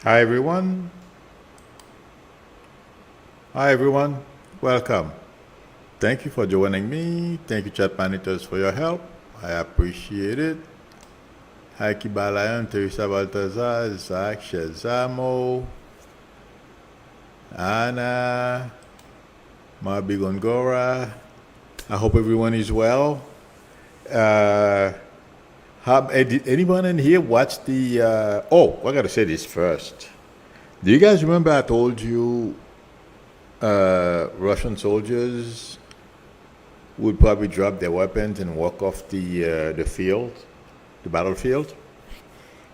Hi everyone. Hi everyone. Welcome. Thank you for joining me. Thank you, chat monitors, for your help. I appreciate it. Hi Kibalayan, Teresa Baltazar, Zach, Shazamo, Anna, Marbi Gongora. I hope everyone is well. Uh, did anyone in here watch the? I gotta say this first. Do you guys remember I told you Russian soldiers would probably drop their weapons and walk off the field, the battlefield?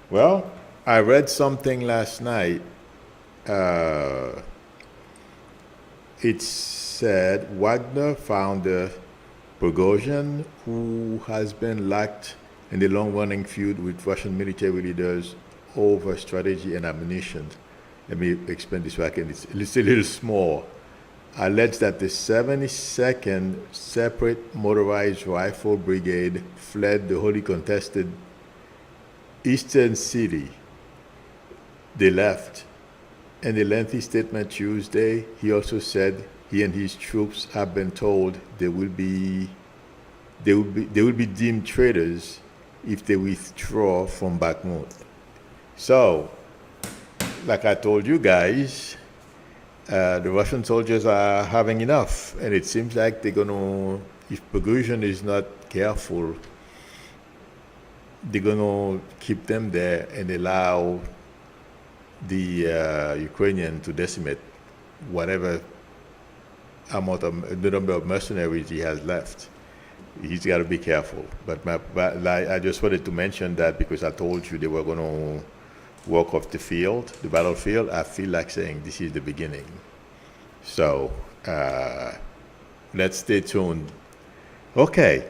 Well, I read something last night. Uh, it said Wagner founder Prigozhin, who has been locked in the long-running feud with Russian military leaders over strategy and ammunition. Let me explain this back, and it's a little small. Alleged that the 72nd Separate Motorized Rifle Brigade fled the hotly contested eastern city. They left. In a lengthy statement Tuesday, he also said he and his troops have been told they will be deemed traitors if they withdraw from Bakhmut. So, like I told you guys, the Russian soldiers are having enough, and it seems like they're gonna, if Prigozhin is not careful, they're gonna keep them there and allow the Ukrainian to decimate whatever the number of mercenaries he has left. He's got to be careful. But I just wanted to mention that because I told you they were going to walk off the battlefield. I feel like saying this is the beginning. So let's stay tuned. Okay.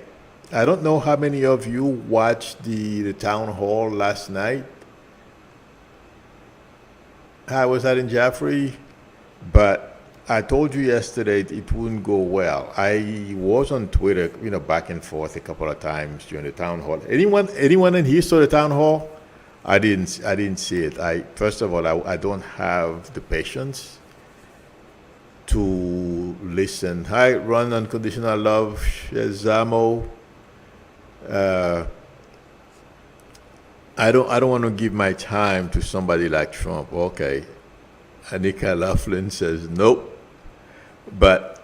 I don't know how many of you watched the town hall last night. I was out in Jaffrey, but I told you yesterday it wouldn't go well. I was on Twitter, back and forth a couple of times during the town hall. Anyone in here saw the town hall? I didn't see it. First of all, I don't have the patience to listen. Hi, Run Unconditional Love, Shazamo. I don't want to give my time to somebody like Trump. Okay. Anika Laughlin says nope. But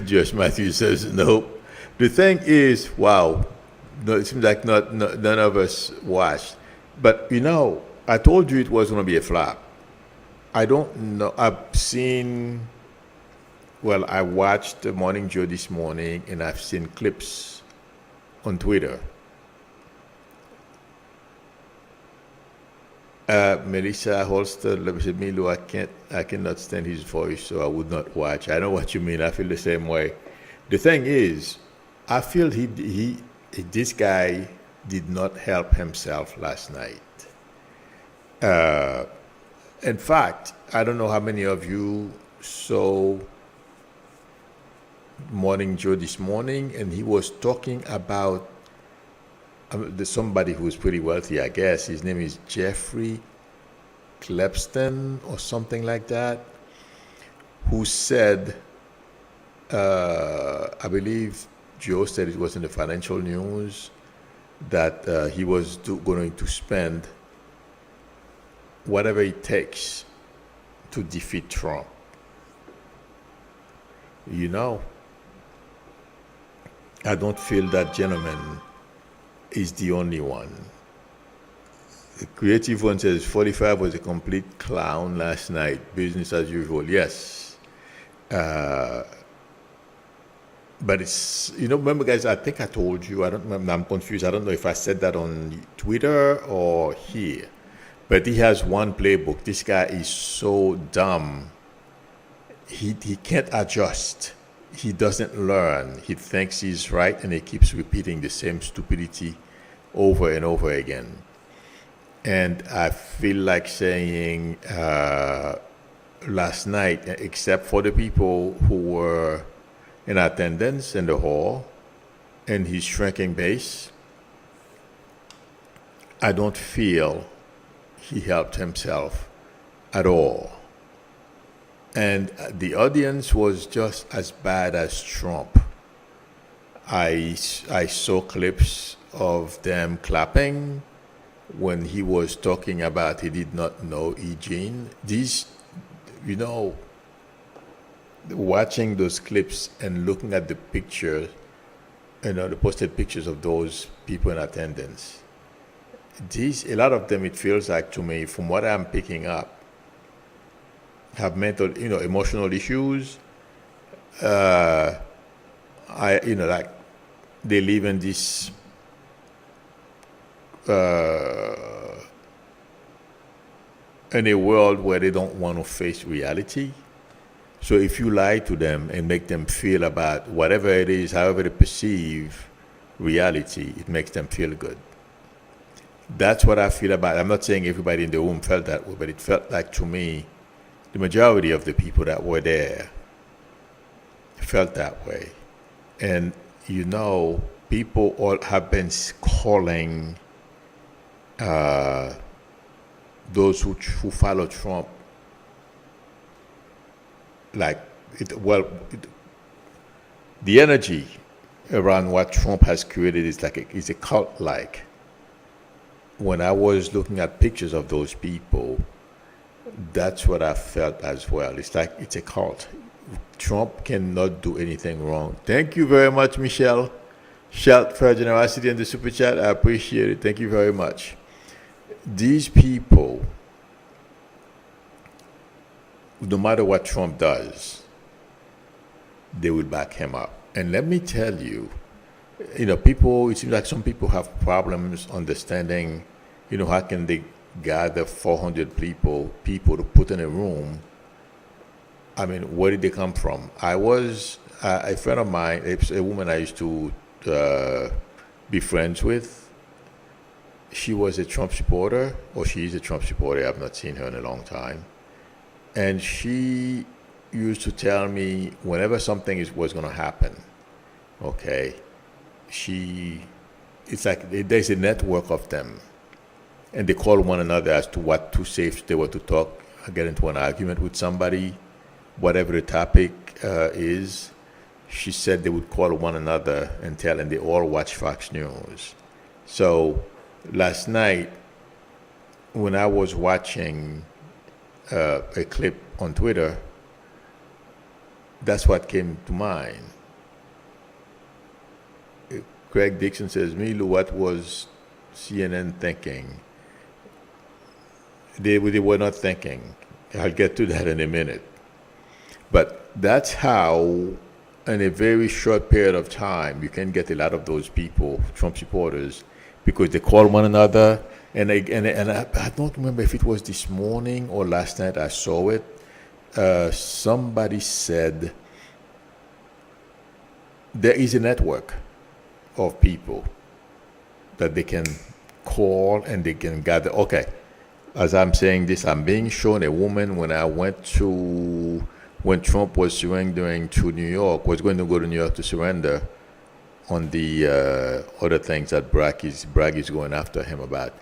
Josh Matthews says nope. The thing is, wow, no, it seems like none of us watched. But I told you it was going to be a flop. I don't know. I watched the Morning Joe this morning, and I've seen clips on Twitter. Melissa Holster said, Milo, I cannot stand his voice, so I would not watch. I know what you mean. I feel the same way. The thing is, I feel this guy did not help himself last night. In fact, I don't know how many of you saw Morning Joe this morning, and he was talking about there's somebody who's pretty wealthy, I guess. His name is Jeffrey Klepston or something like that, who said, I believe Joe said it was in the financial news, that he was going to spend whatever it takes to defeat Trump. I don't feel that gentleman is the only one. The creative one says 45 was a complete clown last night. Business as usual. Yes. But it's, remember guys, I think I told you, I'm confused. I don't know if I said that on Twitter or here. But he has one playbook. This guy is so dumb. He can't adjust. He doesn't learn. He thinks he's right, and he keeps repeating the same stupidity over and over again. And I feel like saying last night, except for the people who were in attendance in the hall and his shrinking base, I don't feel he helped himself at all. And the audience was just as bad as Trump. I saw clips of them clapping when he was talking about he did not know Eugene. These, watching those clips and looking at the pictures, the posted pictures of those people in attendance. A lot of them, it feels like to me, from what I'm picking up, have mental, emotional issues. Like they live in this in a world where they don't want to face reality. So if you lie to them and make them feel about whatever it is, however they perceive reality, it makes them feel good. That's what I feel about it. I'm not saying everybody in the room felt that way, but it felt like to me, the majority of the people that were there felt that way. And people all have been calling those who follow Trump the energy around what Trump has created is a cult-like. When I was looking at pictures of those people, that's what I felt as well. It's like it's a cult. Trump cannot do anything wrong. Thank you very much, Michelle. Shout for your generosity in the super chat. I appreciate it. Thank you very much. These people, no matter what Trump does, they will back him up. And let me tell you, it seems like some people have problems understanding, how can they gather 400 people to put in a room. I mean, where did they come from? I was a friend of mine, a woman I used to be friends with. She was a Trump supporter, or she is a Trump supporter. I've not seen her in a long time. And she used to tell me whenever something was going to happen, okay, it's like there's a network of them. And they call one another as to what to say if they were to talk, get into an argument with somebody, whatever the topic is. She said they would call one another and they all watch Fox News. So last night, when I was watching a clip on Twitter, that's what came to mind. Craig Dixon says, Milu, what was CNN thinking? They were not thinking. I'll get to that in a minute. But that's how, in a very short period of time, you can get a lot of those people, Trump supporters, because they call one another. And I don't remember if it was this morning or last night I saw it. Somebody said there is a network of people that they can call and they can gather. Okay, as I'm saying this, I'm being shown a woman when Trump was surrendering to New York, was going to go to New York to surrender on the other things that Bragg is going after him about.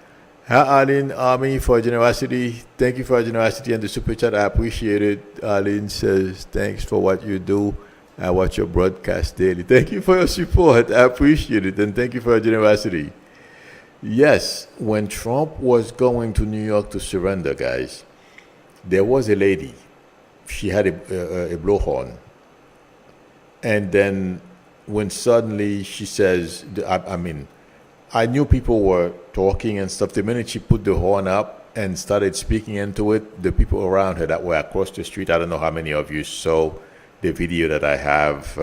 Hi, Arlene Army, for generosity. Thank you for your generosity and the super chat. I appreciate it. Arlene says, thanks for what you do. I watch your broadcast daily. Thank you for your support. I appreciate it. And thank you for your generosity. Yes, when Trump was going to New York to surrender, guys, there was a lady. She had a blowhorn. And then when suddenly she says, I knew people were talking and stuff. The minute she put the horn up and started speaking into it, the people around her that were across the street, I don't know how many of you saw the video that I have,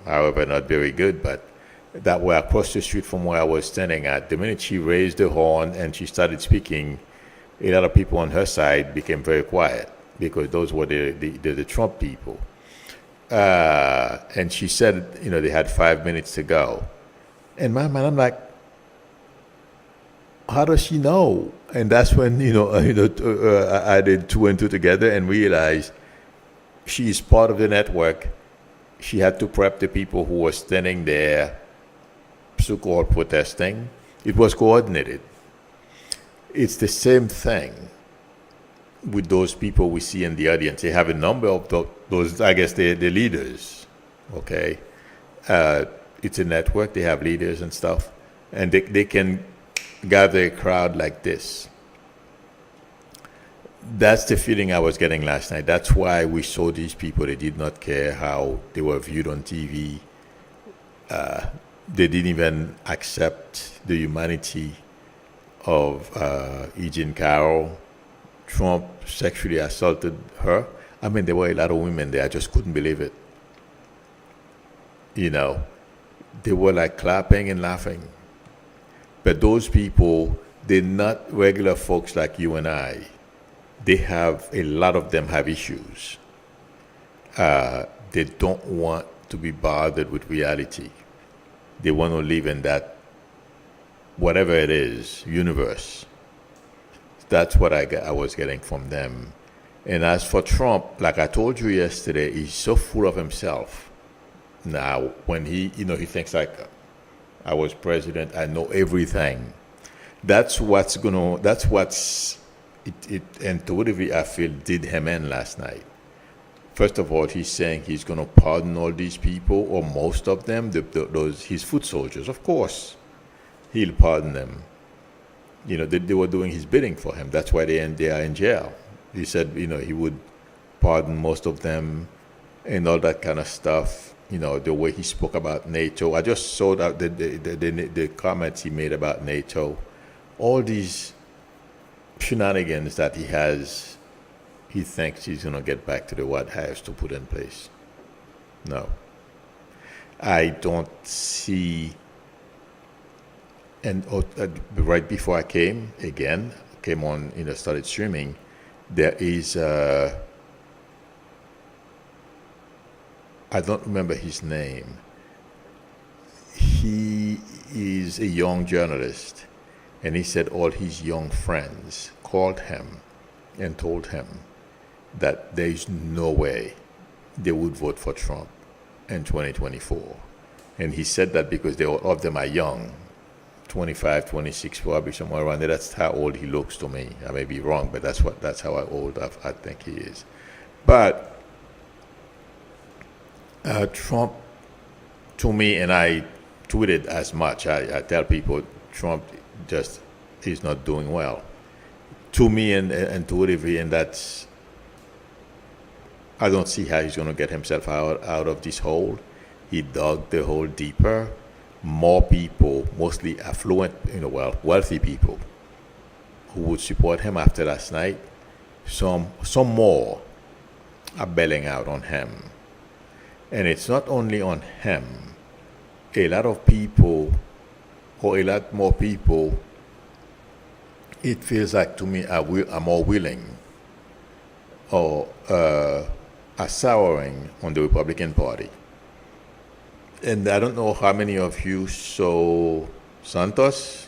however, not very good, but that were across the street from where I was standing at. The minute she raised the horn and she started speaking, a lot of people on her side became very quiet because those were the Trump people. And she said, they had 5 minutes to go. In my mind, I'm like, how does she know? And that's when, I did 2 and 2 together and realized she is part of the network. She had to prep the people who were standing there, so-called protesting. It was coordinated. It's the same thing with those people we see in the audience. They have a number of those, I guess, the leaders, okay? It's a network, they have leaders and stuff, and they can gather a crowd like this. That's the feeling I was getting last night. That's why we saw these people. They did not care how they were viewed on TV. They didn't even accept the humanity of E. Jean Carroll. Trump sexually assaulted her. I mean, there were a lot of women there. I just couldn't believe it. You know, they were like clapping and laughing. But those people, they're not regular folks like you and I. They have, a lot of them have issues. They don't want to be bothered with reality. They want to live in that, whatever it is, universe. That's what I was getting from them. And as for Trump, like I told you yesterday, he's so full of himself. Now, when he thinks like, I was president, I know everything. It intuitively, I feel, did him in last night. First of all, he's saying he's going to pardon all these people, or most of them, those his foot soldiers. Of course, he'll pardon them. You know, they were doing his bidding for him. That's why they are in jail. He said, he would pardon most of them and all that kind of stuff. You know, the way he spoke about NATO. I just saw that the comments he made about NATO. All these shenanigans that he has, he thinks he's going to get back to the White House to put in place. No. I don't see, and right before I came on, started streaming, there is, I don't remember his name. He is a young journalist. And he said all his young friends called him and told him that there is no way they would vote for Trump in 2024. And he said that because all of them are young, 25, 26, probably somewhere around there. That's how old he looks to me. I may be wrong, but that's how old I think he is. But Trump, to me, and I tweeted as much, I tell people Trump just is not doing well. To me and intuitively, and that's, I don't see how he's going to get himself out of this hole. He dug the hole deeper. More people, mostly affluent, wealthy people, who would support him after last night. Some more are bailing out on him. And it's not only on him. A lot of people, or a lot more people, it feels like to me are more willing or are souring on the Republican Party. And I don't know how many of you saw Santos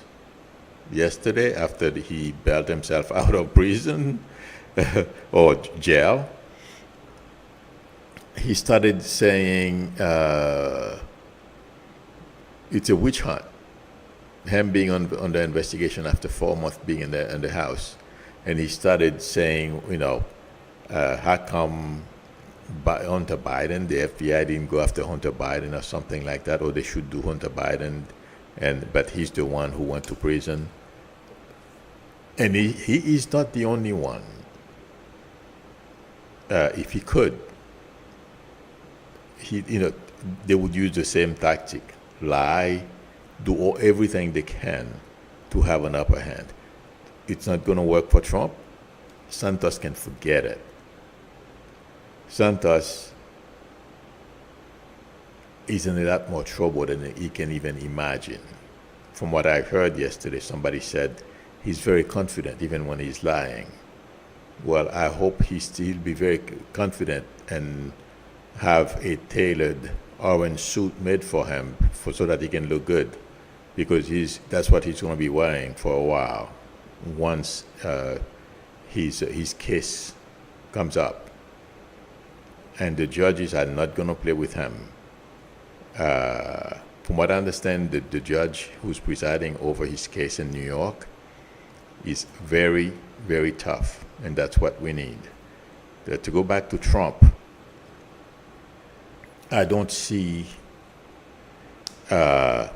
yesterday after he bailed himself out of prison or jail. He started saying it's a witch hunt. Him being under investigation after 4 months being in the house, and he started saying, how come Hunter Biden, the FBI didn't go after Hunter Biden or something like that, or they should do Hunter Biden, but he's the one who went to prison. And he is not the only one. If he could, they would use the same tactic, lie, do everything they can to have an upper hand. It's not going to work for Trump. Santos can forget it. Santos is in a lot more trouble than he can even imagine. From what I heard yesterday, somebody said he's very confident even when he's lying. Well, I hope he still be very confident and have a tailored orange suit made for him so that he can look good, because that's what he's going to be wearing for a while once his case comes up. And the judges are not going to play with him. From what I understand, the judge who's presiding over his case in New York is very, very tough, and that's what we need. To go back to Trump, I don't see a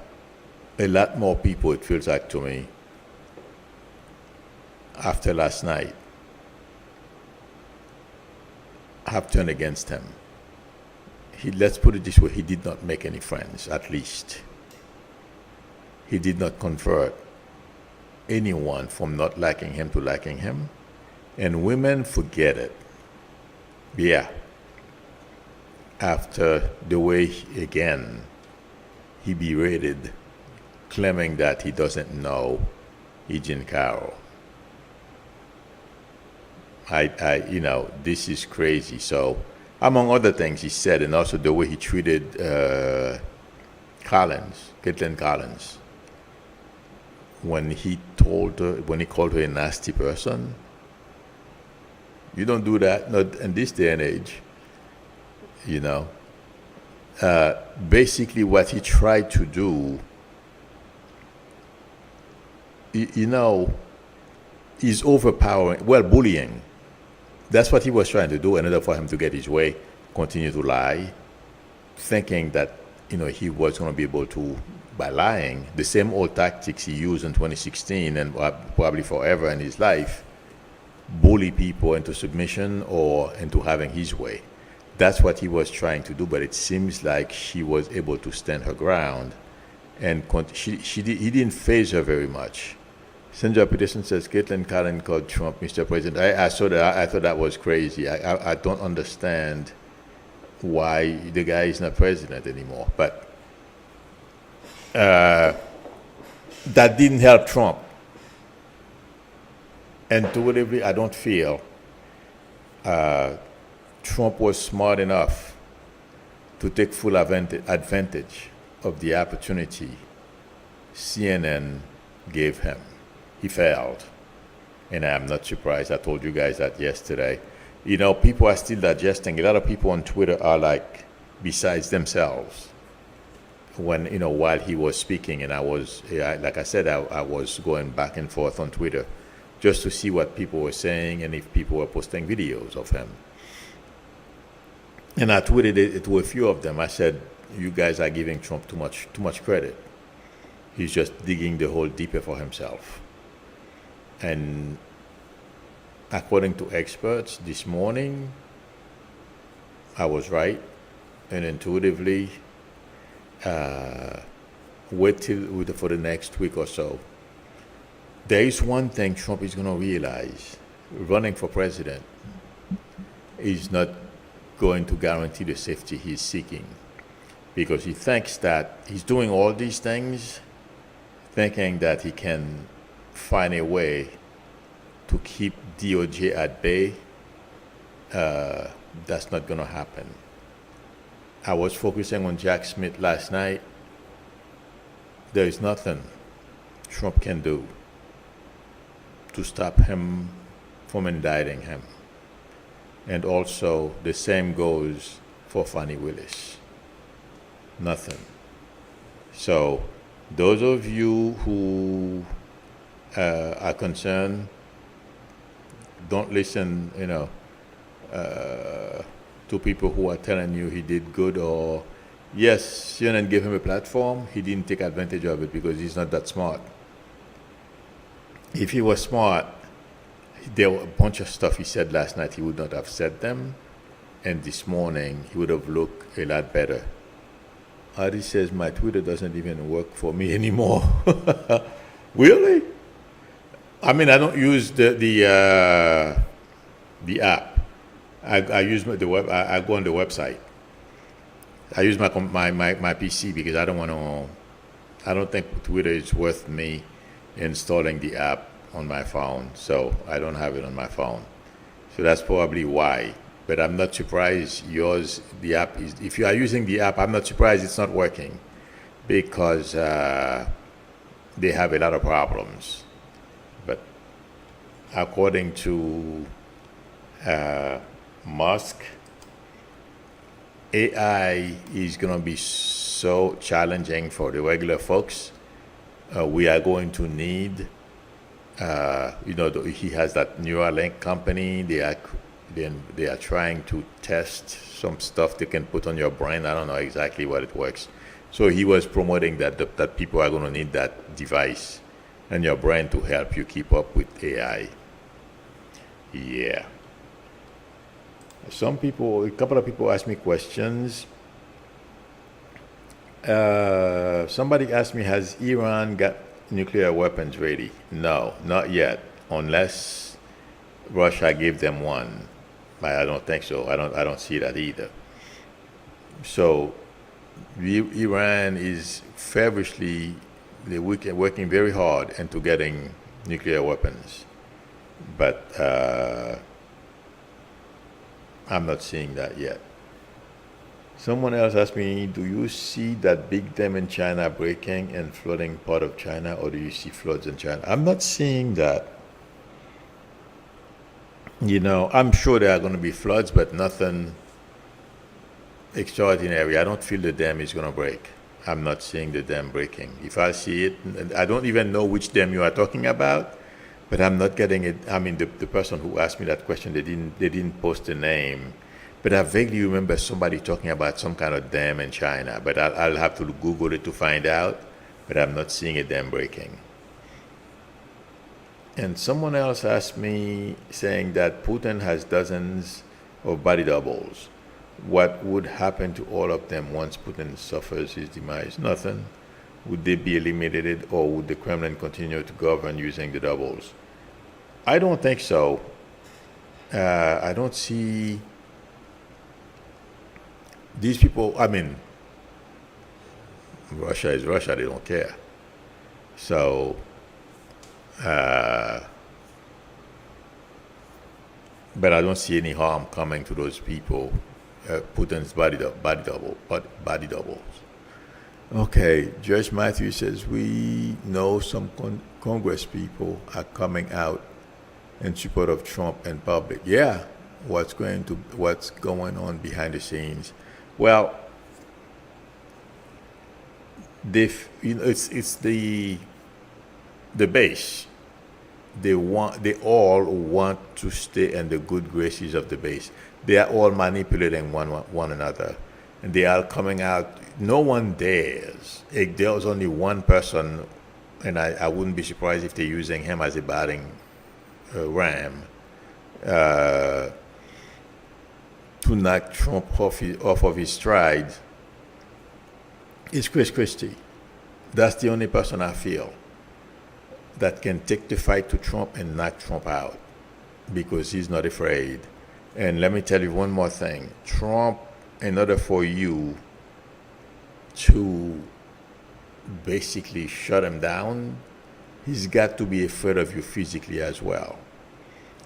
lot more people, it feels like to me, after last night, have turned against him. Let's put it this way, he did not make any friends, at least. He did not convert anyone from not liking him to liking him. And women forget it. Yeah. After the way, again, he berated, claiming that he doesn't know Eugene Carroll. This is crazy. So, among other things he said, and also the way he treated Caitlin Collins, when he called her a nasty person. You don't do that, not in this day and age. Basically what he tried to do, is overpowering, bullying. That's what he was trying to do in order for him to get his way, continue to lie, thinking that, he was going to be able to, by lying, the same old tactics he used in 2016 and probably forever in his life, bully people into submission or into having his way. That's what he was trying to do, but it seems like she was able to stand her ground, and he didn't faze her very much. Sandra Peterson says, Caitlin Collins called Trump Mr. President. I saw that. I thought that was crazy. I don't understand why the guy is not president anymore. But that didn't help Trump. Intuitively, I don't feel Trump was smart enough to take full advantage of the opportunity CNN gave him. He failed. And I'm not surprised. I told you guys that yesterday. People are still digesting. A lot of people on Twitter are like besides themselves when, while he was speaking. And I was going back and forth on Twitter just to see what people were saying and if people were posting videos of him. And I tweeted it to a few of them. I said, you guys are giving Trump too much credit. He's just digging the hole deeper for himself. And according to experts this morning, I was right. And intuitively, wait for the next week or so. There is one thing Trump is going to realize. Running for president is not going to guarantee the safety he's seeking, because he thinks that he's doing all these things thinking that he can find a way to keep DOJ at bay. That's not going to happen. I was focusing on Jack Smith last night. There is nothing Trump can do to stop him from indicting him. And also the same goes for Fani Willis. Nothing. So those of you who are concerned, don't listen, to people who are telling you he did good, or yes, CNN gave him a platform. He didn't take advantage of it because he's not that smart. If he was smart, there were a bunch of stuff he said last night he would not have said them, and this morning he would have looked a lot better. Adi says my Twitter doesn't even work for me anymore. Really? I mean, I don't use the app. I use the web. I go on the website. I use my PC because I don't think Twitter is worth me installing the app on my phone, so I don't have it on my phone. So that's probably why. But I'm not surprised the app is, if you are using the app, I'm not surprised it's not working, because they have a lot of problems. But according to Musk, AI is going to be so challenging for the regular folks. We are going to need He has that Neuralink company. They are trying to test some stuff they can put on your brain. I don't know exactly what it works. So he was promoting that people are going to need that device in your brain to help you keep up with AI. Yeah. A couple of people asked me questions. Somebody asked me, has Iran got nuclear weapons ready? No, not yet, unless Russia gave them one. But I don't think so. I don't see that either. So Iran is feverishly working very hard into getting nuclear weapons, but I'm not seeing that yet. Someone else asked me, do you see that big dam in China breaking and flooding part of China, or do you see floods in China? I'm not seeing that. I'm sure there are going to be floods, but nothing extraordinary. I don't feel the dam is going to break. I'm not seeing the dam breaking. If I see it, I don't even know which dam you are talking about, but I'm not getting it. I mean, the person who asked me that question, they didn't post the name, but I vaguely remember somebody talking about some kind of dam in China, but I'll have to Google it to find out, but I'm not seeing a dam breaking. And someone else asked me, saying that Putin has dozens of body doubles. What would happen to all of them once Putin suffers his demise? Nothing. Would they be eliminated, or would the Kremlin continue to govern using the doubles? I don't think so. I don't see these people. I mean, Russia is Russia, they don't care. So, but I don't see any harm coming to those people. Putin's body doubles. Okay, Judge Matthew says, we know some Congress people are coming out in support of Trump in public. Yeah, what's going on behind the scenes? Well, it's the base. They all want to stay in the good graces of the base. They are all manipulating one another, and they are coming out. No one dares. There's only one person, and I wouldn't be surprised if they're using him as a battering ram to knock Trump off of his stride. It's Chris Christie. That's the only person I feel that can take the fight to Trump and knock Trump out, because he's not afraid. And let me tell you one more thing. Trump, in order for you to basically shut him down, he's got to be afraid of you physically as well.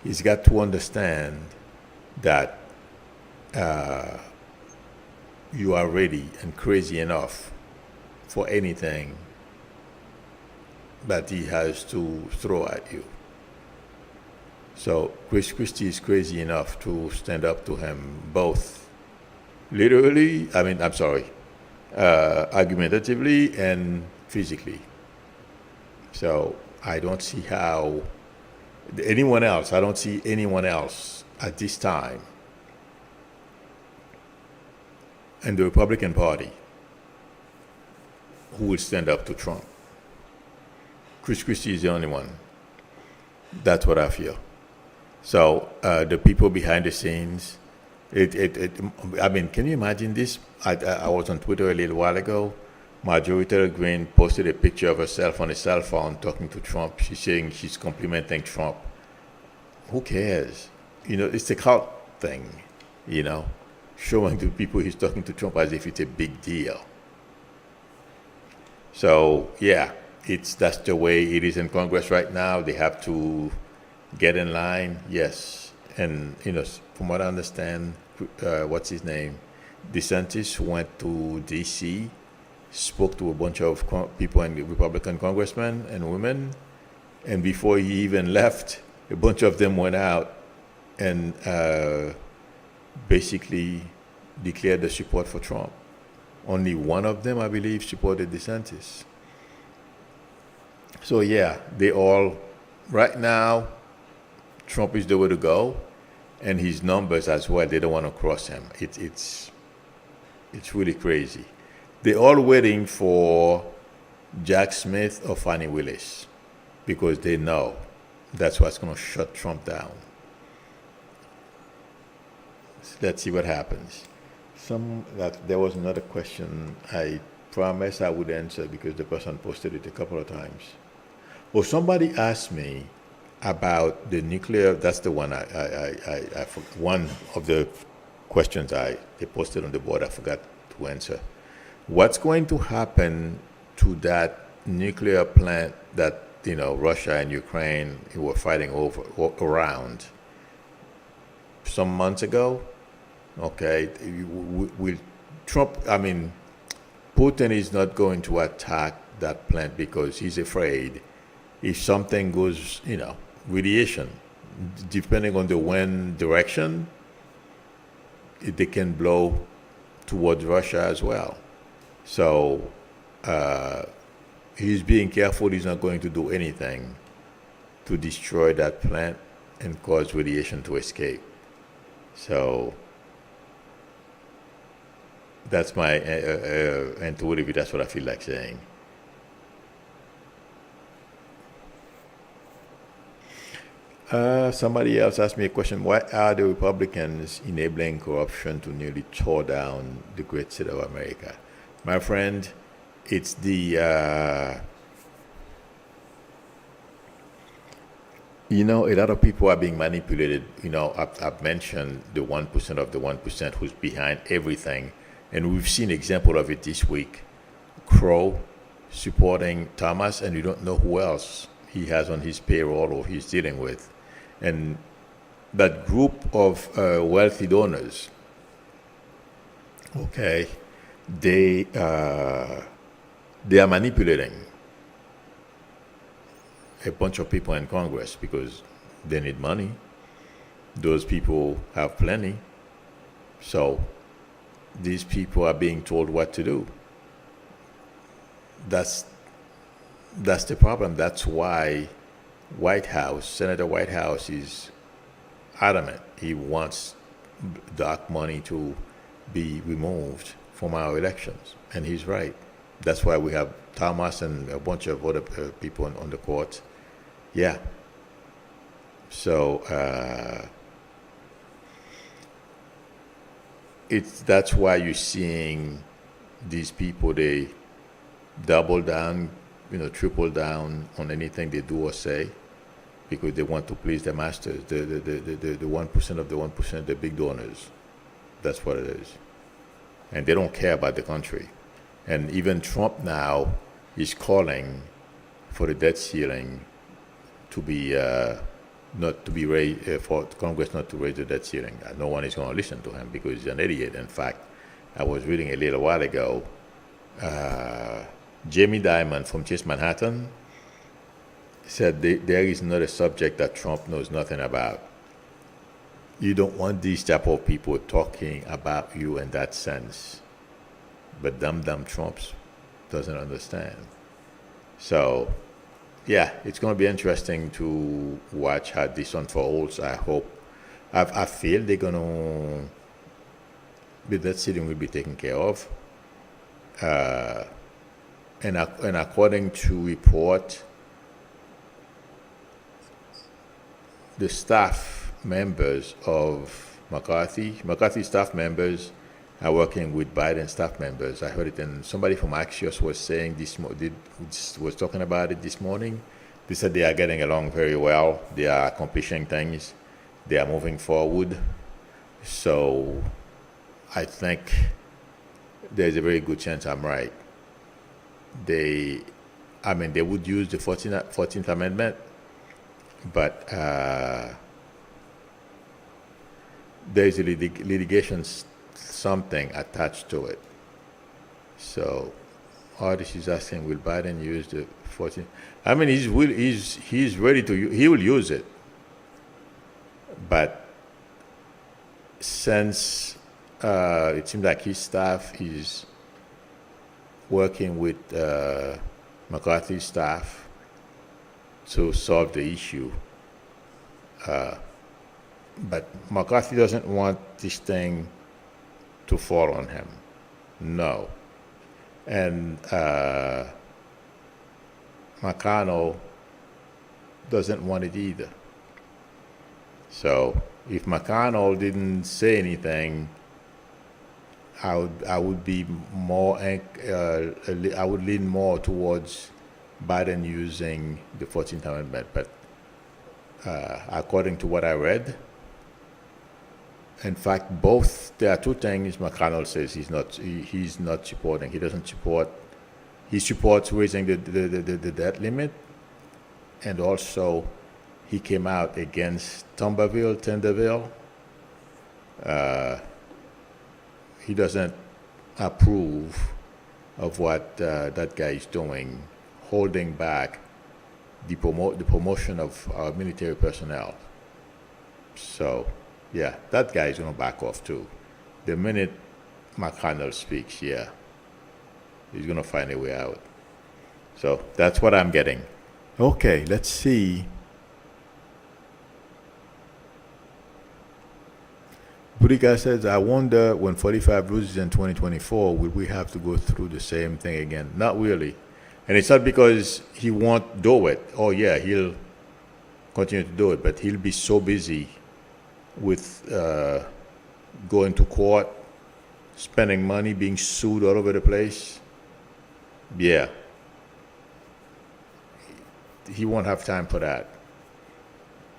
He's got to understand that you are ready and crazy enough for anything that he has to throw at you. So Chris Christie is crazy enough to stand up to him, both argumentatively and physically. So I don't see how I don't see anyone else at this time in the Republican Party who will stand up to Trump. Chris Christie is the only one. That's what I feel. So the people behind the scenes, can you imagine this? I was on Twitter a little while ago. Marjorie Taylor Greene posted a picture of herself on a cell phone talking to Trump. She's saying she's complimenting Trump. Who cares? It's a cult thing, showing to people he's talking to Trump as if it's a big deal. So, yeah, that's the way it is in Congress right now. They have to get in line, yes. And, from what I understand, what's his name? DeSantis went to D.C., spoke to a bunch of people and Republican congressmen and women, and before he even left, a bunch of them went out and basically declared their support for Trump. Only one of them, I believe, supported DeSantis. So yeah, they all right now, Trump is the way to go, and his numbers as well. They don't want to cross him. It's really crazy. They're all waiting for Jack Smith or Fannie Willis because they know that's what's going to shut Trump down. So let's see what happens. There was another question I promised I would answer because the person posted it a couple of times. Well, somebody asked me about the nuclear. That's the one one of the questions they posted on the board. I forgot to answer. What's going to happen to that nuclear plant that Russia and Ukraine were fighting around some months ago? Okay, will Trump? I mean, Putin is not going to attack that plant because he's afraid if something goes, radiation, depending on the wind direction, they can blow towards Russia as well. So he's being careful. He's not going to do anything to destroy that plant and cause radiation to escape. So that's my intuitive. That's what I feel like saying. Somebody else asked me a question. Why are the Republicans enabling corruption to nearly tore down the great state of America? My friend, it's the, a lot of people are being manipulated. I've mentioned the 1% of the 1% who's behind everything. And we've seen example of it this week. Crow supporting Thomas, and you don't know who else he has on his payroll or he's dealing with. And that group of wealthy donors, okay, they are manipulating a bunch of people in Congress because they need money. Those people have plenty. So these people are being told what to do. That's the problem. That's why Senator Whitehouse is adamant. He wants dark money to be removed from our elections, and he's right. That's why we have Thomas and a bunch of other people on the court. Yeah. So that's why you're seeing these people. They double down, triple down on anything they do or say, because they want to please their masters, the 1% of the 1%, the big donors. That's what it is. And they don't care about the country. And even Trump now is calling for the debt ceiling to be not to be raised, for Congress not to raise the debt ceiling. No one is going to listen to him because he's an idiot. In fact, I was reading a little while ago, Jamie Dimon from Chase Manhattan said there is not a subject that Trump knows nothing about. You don't want these type of people talking about you in that sense. But dumb Trump doesn't understand. So, yeah, it's going to be interesting to watch how this unfolds. I feel they're going to, the debt ceiling will be taken care of. And according to report, the staff members of McCarthy staff members are working with Biden staff members. I heard it, and somebody from Axios was saying was talking about it this morning. They said they are getting along very well. They are accomplishing things. They are moving forward. So I think there's a very good chance I'm right. They would use the 14th Amendment, but there's a litigation something attached to it. So Artist is asking, will Biden use the 14th? I mean, he's ready to. He will use it, but since it seems like his staff is working with McCarthy's staff to solve the issue. But McCarthy doesn't want this thing to fall on him. No. And McConnell doesn't want it either. So if McConnell didn't say anything, I would be more I would lean more towards Biden using the 14th Amendment. But according to what I read, in fact, there are two things McConnell says he's not supporting. He doesn't support. He supports raising the debt limit, and also he came out against Tenderville. He doesn't approve of what that guy is doing, holding back the promotion of our military personnel. So, yeah, that guy is going to back off too. The minute McConnell speaks, yeah, he's going to find a way out. So that's what I'm getting. Okay, let's see. Budika says, I wonder when 45 loses in 2024, will we have to go through the same thing again? Not really. And it's not because he won't do it. Oh, yeah, he'll continue to do it, but he'll be so busy with going to court, spending money, being sued all over the place. Yeah. He won't have time for that.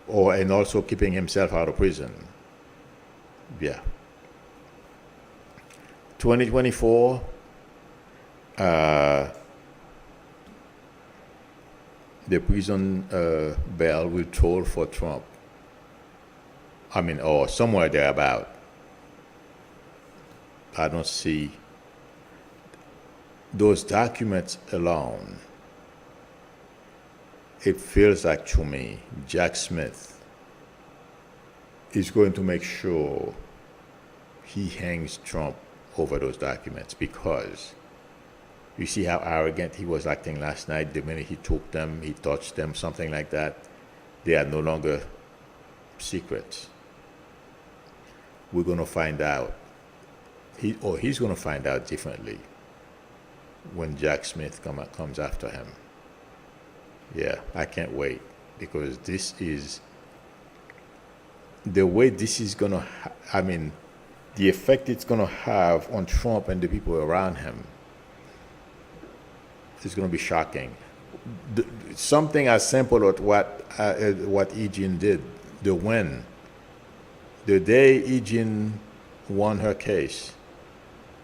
And also keeping himself out of prison. Yeah. 2024, the prison bell will toll for Trump. Or somewhere thereabout. I don't see those documents alone. It feels like to me, Jack Smith is going to make sure he hangs Trump over those documents, because you see how arrogant he was acting last night. The minute he took them, he touched them, something like that. They are no longer secrets. We're going to find out. He's going to find out differently when Jack Smith comes after him. Yeah, I can't wait, because this is the way this is going to, the effect it's going to have on Trump and the people around him is going to be shocking. Something as simple as what Eugene did, the win. The day Eugene won her case,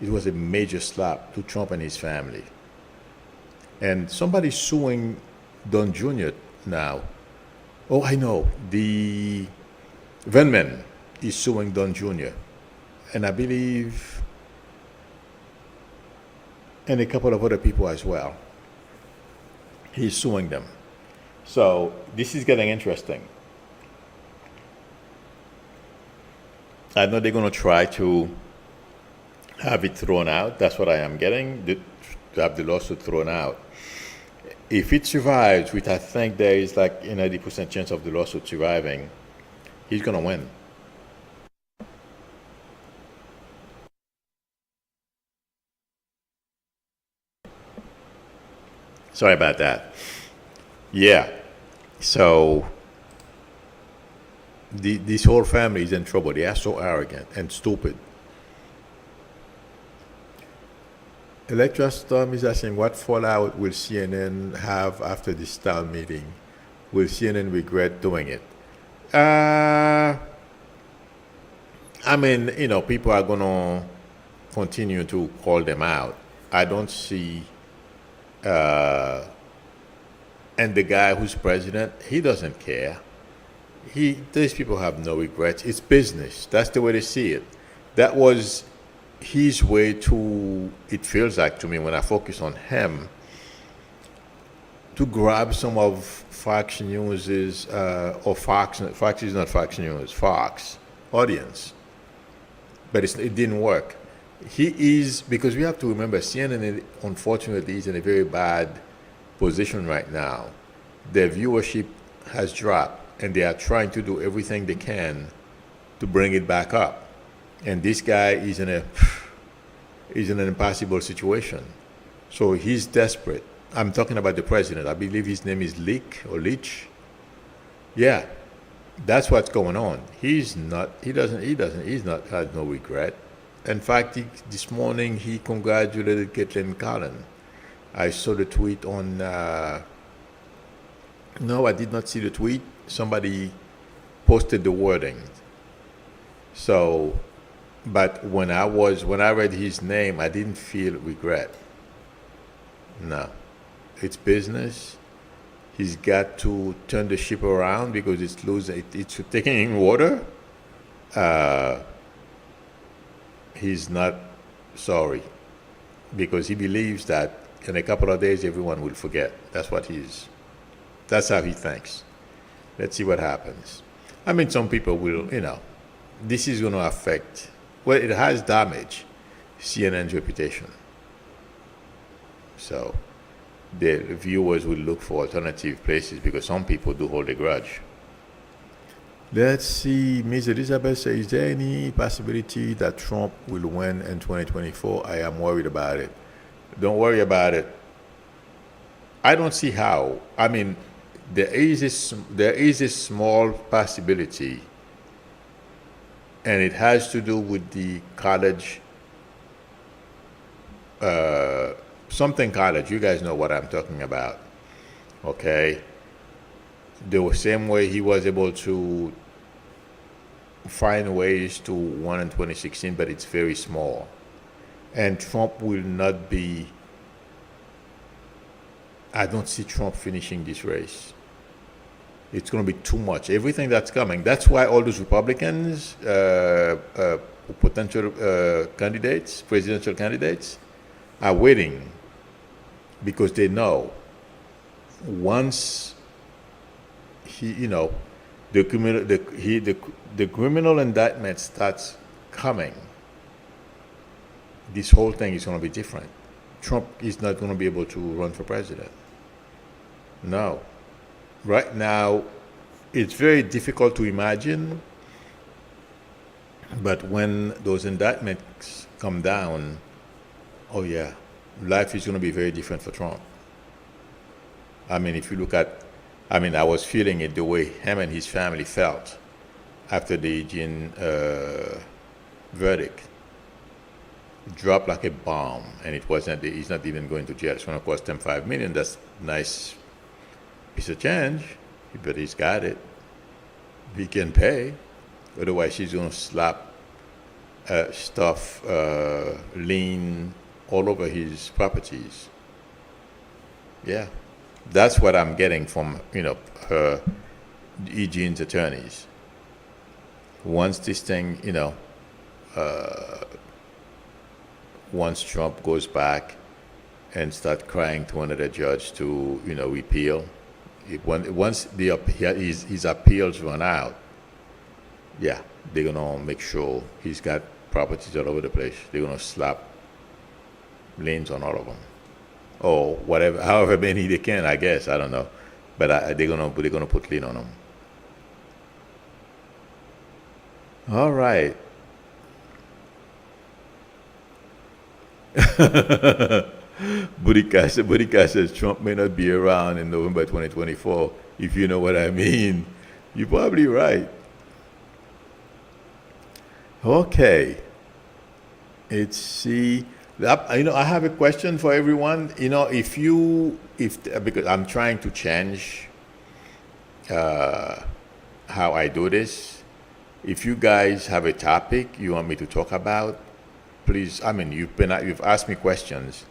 it was a major slap to Trump and his family. And somebody's suing Don Jr. now. Oh, I know. The Venman is suing Don Jr. And I believe, and a couple of other people as well. He's suing them. So this is getting interesting. I know they're going to try to have it thrown out. That's what I am getting, to have the lawsuit thrown out. If it survives, which I think there is like an 80% chance of the lawsuit surviving, he's going to win. Sorry about that. Yeah. So this whole family is in trouble. They are so arrogant and stupid. Electra Storm is asking, what fallout will CNN have after this town meeting? Will CNN regret doing it? People are going to continue to call them out. I don't see, and the guy who's president, he doesn't care. These people have no regrets. It's business. That's the way they see it. That was his way to, it feels like to me when I focus on him, to grab some of Fox News's, or Fox is not Fox News, Fox audience. But it didn't work. Because we have to remember, CNN, unfortunately, is in a very bad position right now. their viewership has dropped, and they are trying to do everything they can to bring it back up. And this guy is in an impossible situation. So he's desperate. I'm talking about the president. I believe his name is Leach. Yeah, that's what's going on. He's not, has no regret. In fact, this morning he congratulated Caitlin Collin. I saw the tweet on, no, I did not see the tweet. Somebody posted the wording. So, but when I read his name, I didn't feel regret. No, it's business. He's got to turn the ship around because it's taking in water. He's not sorry because he believes that in a couple of days everyone will forget. That's how he thinks. Let's see what happens. I mean, some people will, this is going to affect, well, it has damaged CNN's reputation. So the viewers will look for alternative places because some people do hold a grudge. Let's see. Ms. Elizabeth says, is there any possibility that Trump will win in 2024? I am worried about it. Don't worry about it. I don't see how. I mean, there is a small possibility, and it has to do with the college, something college. You guys know what I'm talking about, okay? The same way he was able to find ways to win in 2016, but it's very small. And Trump will not be, I don't see Trump finishing this race. It's going to be too much. Everything that's coming. That's why all those Republicans, potential candidates, presidential candidates, are waiting because they know once the criminal indictment starts coming, this whole thing is going to be different. Trump is not going to be able to run for president. No. Right now, it's very difficult to imagine, but when those indictments come down, oh yeah, life is going to be very different for Trump. I mean, if you look at, I was feeling it the way him and his family felt after the Eugene verdict. It dropped like a bomb, and he's not even going to jail. It's going to cost him $5 million. That's nice piece of change, but he's got it. He can pay. Otherwise, he's going to slap stuff, lien all over his properties. Yeah, that's what I'm getting from Eugene's attorneys. Once this thing, once Trump goes back and start crying to another judge to repeal, once his appeals run out, yeah, they're gonna make sure he's got properties all over the place. They're gonna slap liens on all of them, or whatever, however many they can. I guess I don't know, but they're gonna put lien on them. All right. Budika says Trump may not be around in November 2024. If you know what I mean, you're probably right. Okay. Let's see. I have a question for everyone. Because I'm trying to change how I do this. If you guys have a topic you want me to talk about, please. You've asked me questions.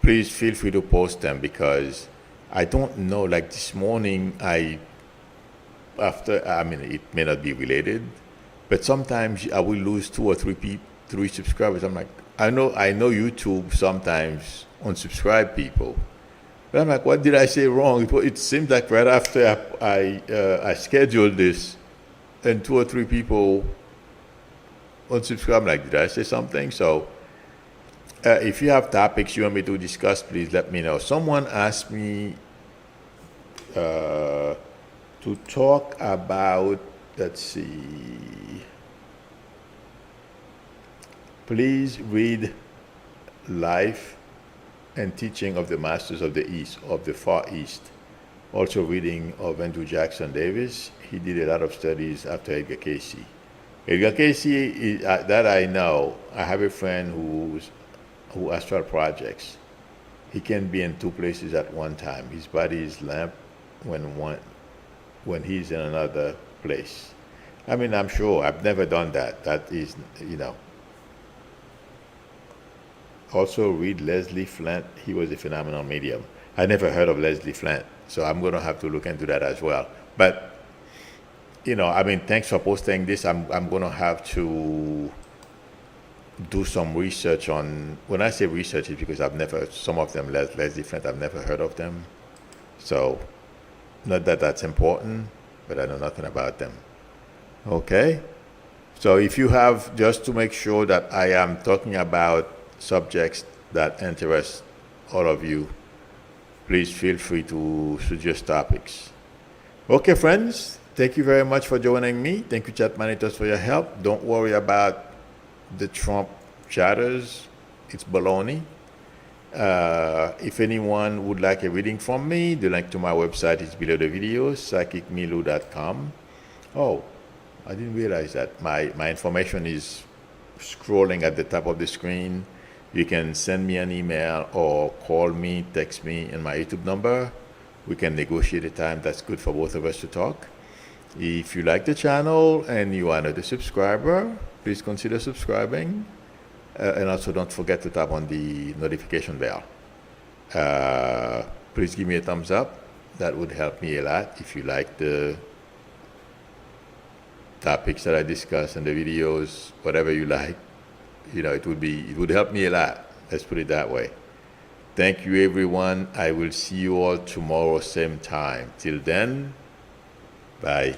Please feel free to post them because I don't know. Like this morning, it may not be related, but sometimes I will lose 2 or 3 subscribers. I'm like, I know YouTube sometimes unsubscribe people, but I'm like, what did I say wrong? It seems like right after I scheduled this, and 2 or 3 people unsubscribe. I'm like, did I say something? So if you have topics you want me to discuss, please let me know. Someone asked me to talk about, let's see, please read Life and Teaching of the Masters of the East, of the Far East. Also reading of Andrew Jackson Davis. He did a lot of studies after Edgar Casey. Edgar Casey, that I know. I have a friend who astral projects. He can be in two places at one time. His body is limp when he's in another place. I mean, I'm sure. I've never done that. That is, Also read Leslie Flint. He was a phenomenal medium. I never heard of Leslie Flint, so I'm going to have to look into that as well. But thanks for posting this. I'm going to have to do some research on. When I say research, it's because some of them, Leslie Flint, I've never heard of them. So, not that that's important, but I know nothing about them. Okay? So if you have, just to make sure that I am talking about subjects that interest all of you, please feel free to suggest topics. Okay, friends, thank you very much for joining me. Thank you, chat monitors, for your help. Don't worry about the Trump chatters. It's baloney. If anyone would like a reading from me, the link to my website is below the video, psychicmilu.com. Oh, I didn't realize that. My information is scrolling at the top of the screen. You can send me an email or call me, text me in my YouTube number. We can negotiate a time that's good for both of us to talk. If you like the channel and you are not a subscriber, please consider subscribing. And also don't forget to tap on the notification bell. Please give me a thumbs up. That would help me a lot. If you like the topics that I discuss in the videos, whatever you like, it would help me a lot. Let's put it that way. Thank you, everyone. I will see you all tomorrow, same time. Till then, bye.